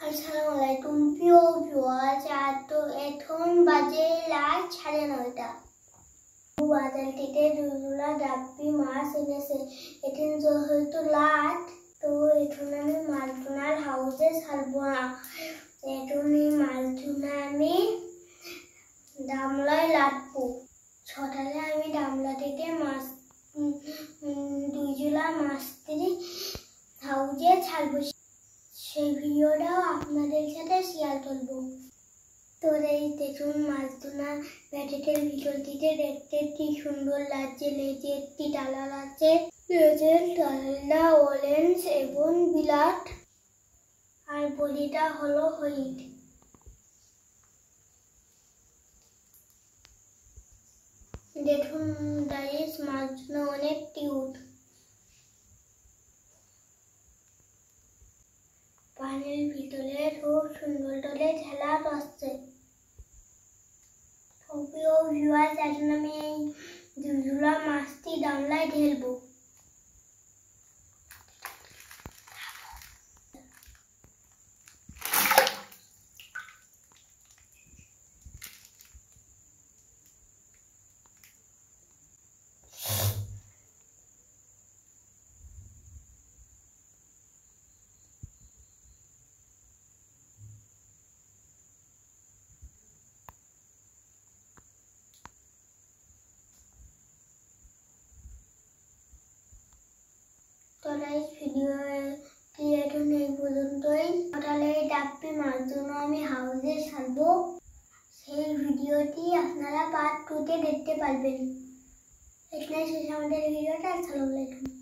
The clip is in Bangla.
আসসালামু আলাইকুম প্রিয় ভিউয়ার্স। তো এখন বাজে রাত 9:30। বাজার থেকে দুজোড়া ডাব্বি মাছ এনেছে। এখন যেহেতু রাত, তো এখন আমি মাছ ধরার হাউসে ছাড়বো না। এখন এই মাছ ধরা আমি ডামলায় রাখবো। সকালে আমি ডামলা থেকে মাছ 2 জোড়া মাছ হাউসে ছাড়বো। সেই ভিডিওটাও আপনাদের সাথে শেয়ার করবো। তো এই দেখুন মাছ ধরা প্যাকেটের ভিতরটিতে দেখতে কি সুন্দর লাগছে। লেজের কি কালার আছে, লেজের কালারটা অরেঞ্জ এবং ব্ল্যাক, আর বডিটা হলো হোয়াইট। দেখুন গাইস, মাছগুলো অনেক কিউট। পানির ভিতরে খুব সুন্দর করে খেলা করছে। প্রিয় ভিউয়ার্স, এখন আমি এই দুজোড়া মাছটি ডামলায় ঢেলবো। তো গাইস, ভিডিওটি এখন এই পর্যন্তই। সকালে ডাব্বি মাছ জন্য আমি হাউসে ছাড়বো। সেই ভিডিওটি আপনারা পার্ট 2-তে দেখতে পারবেন। এখানে শেষ আমাদের ভিডিওটা। আসসালামু আলাইকুম।